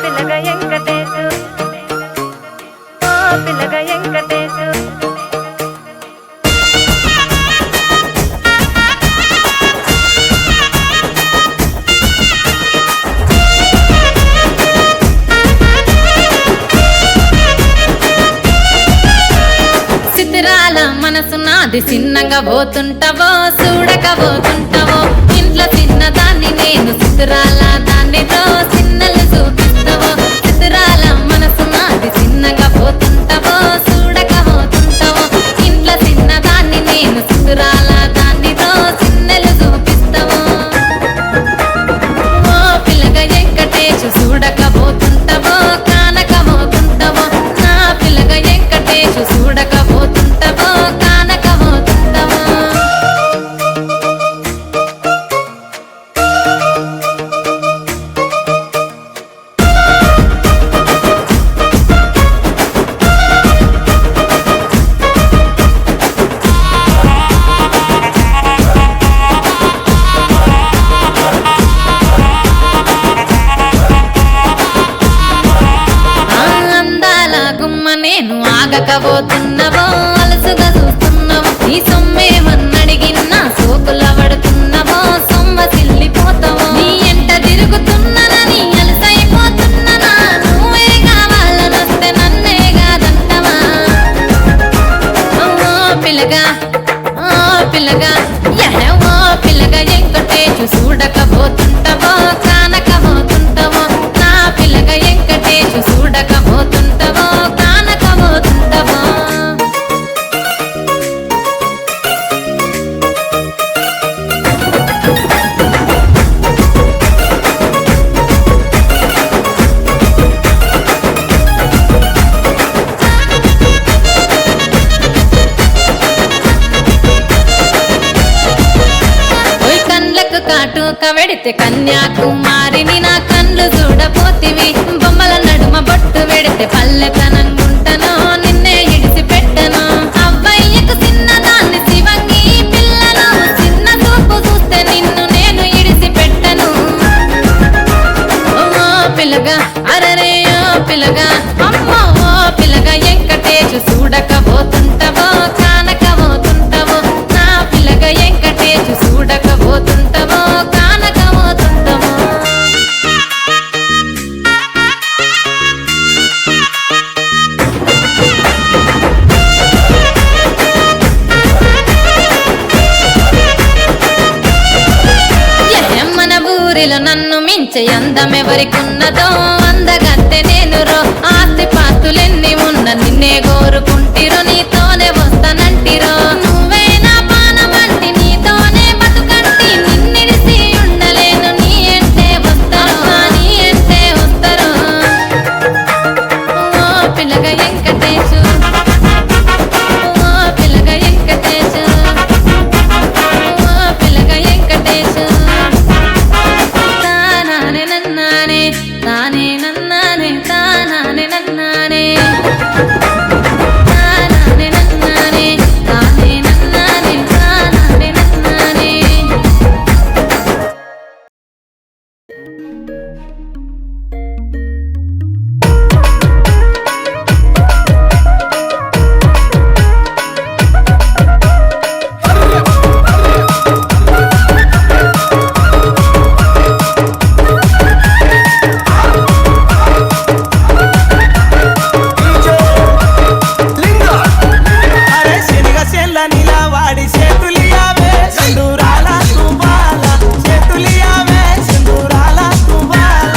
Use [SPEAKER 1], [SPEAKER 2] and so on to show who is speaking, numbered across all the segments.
[SPEAKER 1] పిల్లగా వెంకటేశు ఓ పిల్లగా వెంకటేశు
[SPEAKER 2] సిద్ధిరాల మనసు నాది చిన్నగా పోతుంటావో చూడక పోతుంటావో ఇంట్లో చిన్నదాన్ని నేను సిద్ధిరాల దాన్నితో చిన్నలు చూపిస్తావో సిద్ధిరాల మనసు నాది చిన్నగా పోతుంటావో చూడక పోతుంటావో ఇంట్లో చిన్నదాన్ని నేను సిద్ధిరాల దాన్నితో చిన్నలు చూపిస్తావో ఓ పిల్లగా వెంకటేశు చూడక పోతుంటావో కానక పోతుంటావో నా పిల్లగా వెంకటేశు చూడక పోతుంటావో కానక పోతుంటావో అందాల గుమ్మ నేను ఆగకపోతున్నావో అలసుగా చూస్తున్నావో నీ సొమ్మేమన్నడిగిన్నా సోకుల పడుతున్నావో సొమ్మ సిల్లిపోతావో నీ ఎంట తిరుగుతున్నానని అలసైపోతున్నానా నువ్వే కావాలనొస్తే నన్నే కాదంటవా ఓ పిల్లగా ఓ పిల్లగా ఓ పిల్లగా వెంకటేశు చూడకపోతుంటావో కానకపోతుంటావో నా పిల్లగా వెంకటేశు చూడకపోతుంటావో కానకపోతుంటావో ఓయ్ కండ్లకు కాటుక వెడితే కన్యాకుమారిని నా కండ్లు చూడపోతివి బొమ్మల నడుమ బొట్టు వెడితే పల్లెతనంగుంటను నిన్నే ఇడిసి పెట్టను అవ్వయ్యకు చిన్నదాన్ని శివంగి పిల్లను చిన్న చూపు చూస్తే నిన్ను నేను ఇడిసి పెట్టను ఓ పిల్లగా అరరే ఓ పిల్లగా అమ్మో ఓ పిల్లగా వెంకటేశు చూడకపోతుంటావో కానకపోతుంటావో నా పిల్లగా వెంకటేశు చూడకపోతుంటావో కానకపోతుంటావో మన ఊరిలో నన్ను మించే అందమెవరికున్నదో అందగత్తె నేను రో ఆస్తి పాస్తులెన్ని ఉన్న నిన్నే కోరుకుంటిరో నీతోనే వస్తానంటిరో నువ్వే నా పానమంటి నీతోనే బతుకంటి నిన్నిడిసి ఉండలేను నీ అంటే వస్తాను నీ అంటే వస్తారు ఓ పిల్లగా వెంకటేశు ఓ పిల్లగా వెంకటేశు ఓ పిల్లగా వెంకటేశు తానానే నన్నానే తానే నన్నానే తానానే నన్నానే తానానే నన్నానే తానే నన్నానే తానానే నన్నానే
[SPEAKER 3] అరే శనిగ చెల్ల నిలవాడి చేతులియావే సింధూరాల తువాల చేతులియావే సింధూరాల తువాల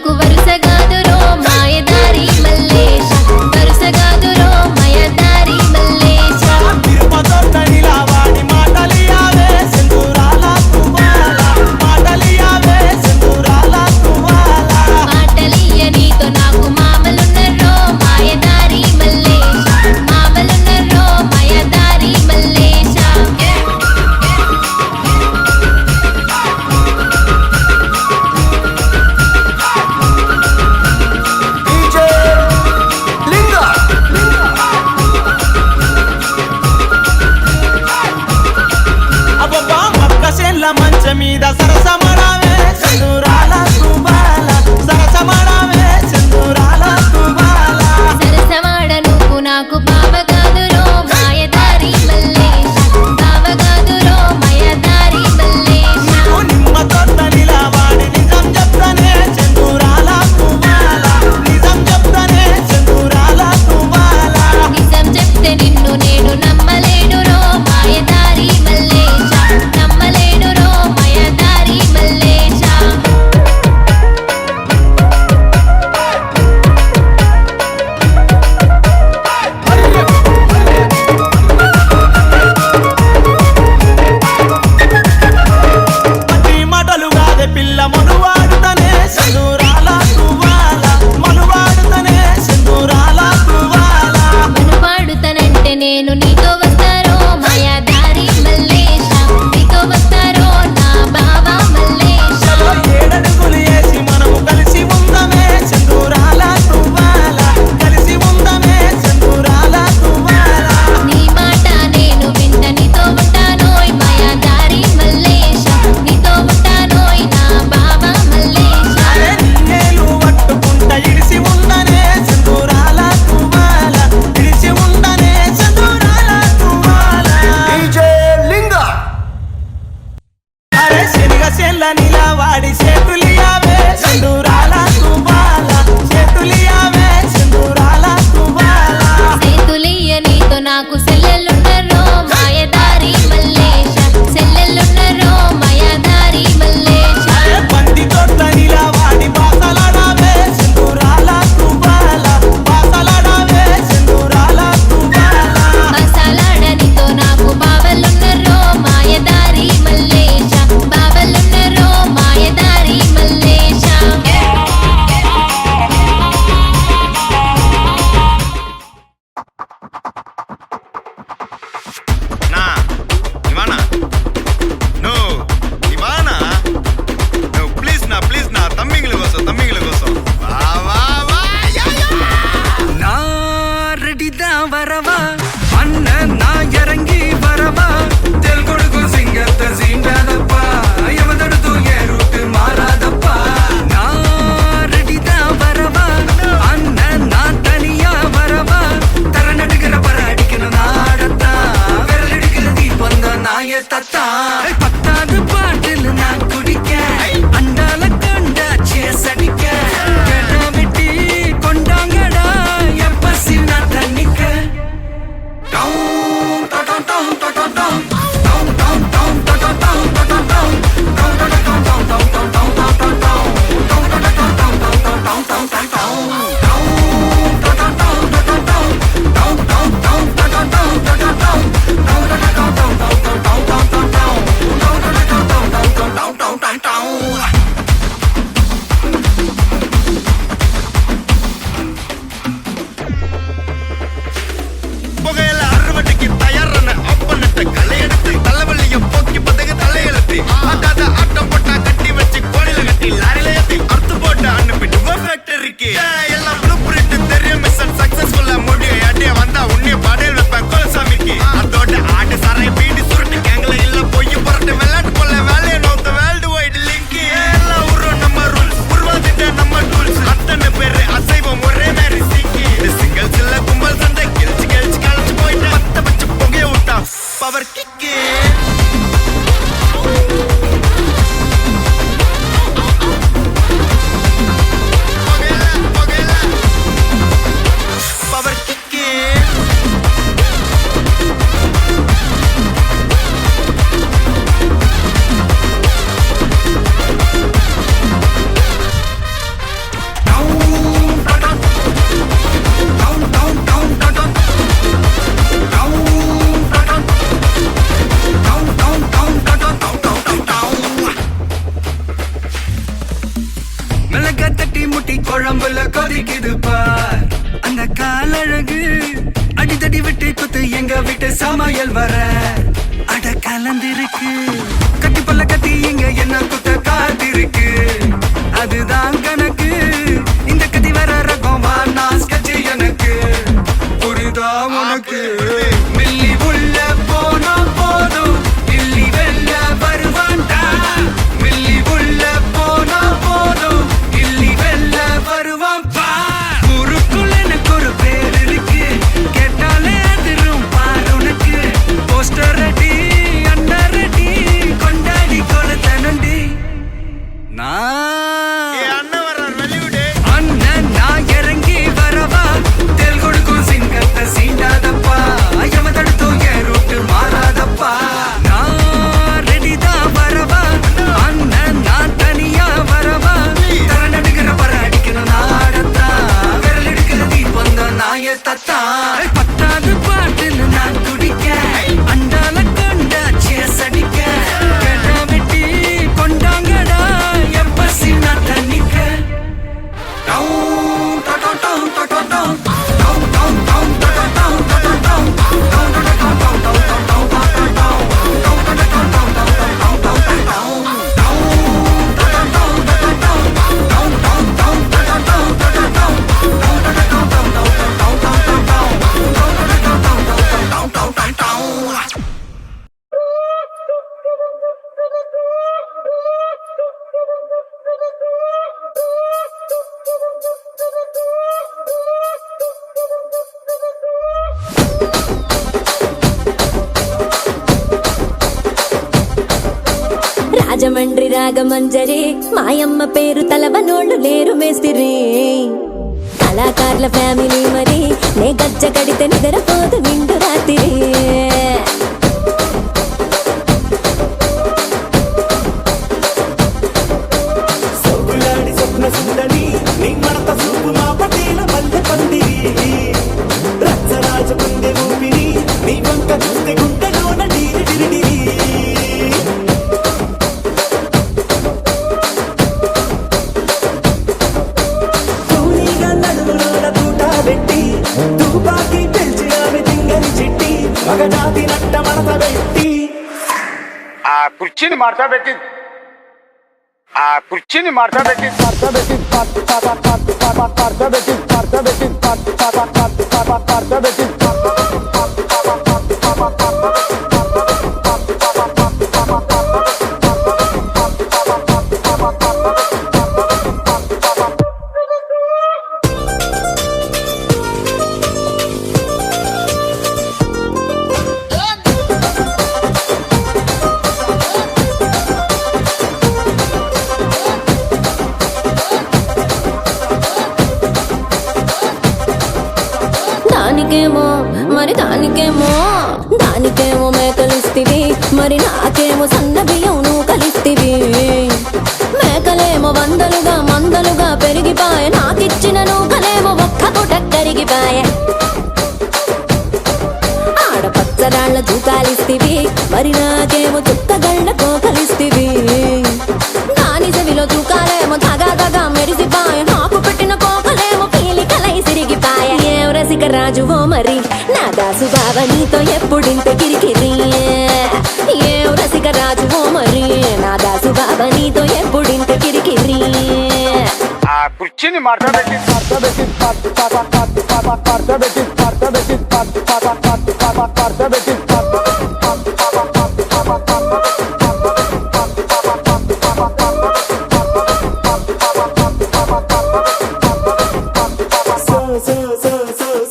[SPEAKER 2] నాకు వరుసగాదురో మాయదారి మల్లేశ వరుసగాదురో మాయదారి మల్లేశ
[SPEAKER 3] తిరుపతొట్ట నిలవాడి మాటలియావే సింధూరాల తువ్వాల మాటలియావే సింధూరాల తువ్వాల
[SPEAKER 2] మాటలియ నీతో నాకు మామలున్నరో మాయదారి మల్లేశ మామలున్నరో మాయదారి మల్లేశ
[SPEAKER 4] DJ లింగ மிளகா தட்டி முட்டி குழம்புல கொதிக்குது பார் அந்த காலழகு அடித்தடி விட்டு குத்து எங்க வீட்டு சமையல் வர அட கலந்திருக்கு கட்டி பல்ல கட்டி இங்க என்ன குத்த காத்திருக்கு அதுதான் கணக்கு இந்த கதி வர ரகம் வானா ஸ்கெட்ச் எனக்கு புரிதா உனக்கு மில்லி உள்ள போனா போதும் இல்லி வெல்ல வருவான்டா மில்லி உள்ள போனா போதும் இல்லி வெல்ல வருவான் பா ஊருக்குள்ள எனக்கு ஒரு பேர் இருக்கு கேட்டாலே அதிரும் பார் உனக்கு போஸ்டர் ரெடி அண்டர் ரெடி கொண்டாடி கொளுத்தனண்டி அண்ணன் நான் இறங்கி வரவா தெல் கொடுக்கும் சிங்கத்தை சீண்டாதப்பா எவன் தடுத்தும் என் ரூட்டு மாறாதப்பா நான் ரெடி தான் வரவா அண்ணன் நான் தனியா வரவா தர நடுக்கிற பர அடிக்கணும் நாடத்தா விரல் எடுக்கிற தீபம் தான் நாய தத்தா பத்தாவது பாட்டில் நான் குடிக்க அண்டால கொண்டா சேஸ் அடிக்க கேட்டா வெட்டி கொண்டாங்கடா எப்பசி நான் தண்ணிக்க
[SPEAKER 5] రాజమండ్రి రాగమంజరి మాయమ్మ పేరు తలవనోళ్ళు లేరు మేస్తిరి కళాకారుల ఫ్యామిలీ మరి నే గజ్జ కడితే నిద్రపోదు నిండు రాత్రి
[SPEAKER 3] సొగులాడి స్వప్న సుందరి నీ మడత సూపు మా పటేల మల్లె పందిరి రచ్చరాజ కుందె ఊపిరి నీ వంక చూస్తే గుండెలోన డీరి డిరిడిరి తూనీగా నడుములోన తూట పెట్టి తూపాకి పిలిచి ఆమె తింగని చిట్టి మగజాతి నట్ట మడత పెట్టి
[SPEAKER 6] ఆ కుర్చీని మార్చబెట్టి
[SPEAKER 5] దానికేమో మరి దానికేమో మేకలిస్తివి మరి నాకేమో సన్న బియ్యం నువ్వు కలిస్తివి మేకలేమో వందలుగా మందలుగా పెరిగిపాయ నాకిచ్చిన నూకలేమో ఒక్క పూట కరిగిపాయ ఆడపచ్చరాళ్ళ జూకాలిస్తివి మరి నాకేమో చుక్కగళ్ళ కోకలిస్తివి దాని చెవిలో జూకాలేమో దగా మెరిసిపాయ నాకు పెట్టిన కోకలేమో పీలికలై సిరిగిపాయ ఏం రసిక రాజువో మరి నా దాసు బావ నీతో ఎప్పుడింత కిరికిరి ఏం రసిక రాజువో మరి నా దాసు బావ నీతో ఎప్పుడింత కిరికిరి
[SPEAKER 6] ఆ కుర్చీని మార్చబెట్టి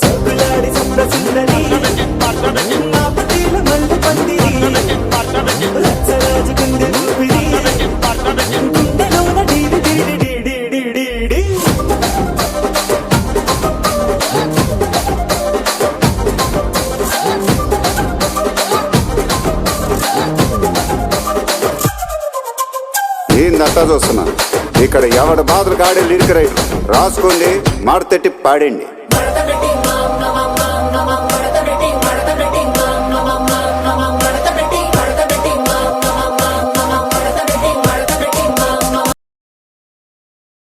[SPEAKER 3] సొగులాడి స్వప్న సుందరి మా పటేల మల్లె పందిరి రచ్చరాజ కుందె ఊపిరి గుండెలోన డీరి డిరి డిరి డిరి డిరి
[SPEAKER 7] ఏందంతా చూస్తున్నా ఇక్కడ ఎవడ బాధలు కాడే లిరిక్ రైటర్ రాసుకోండి మాడతెట్టి పాడండి.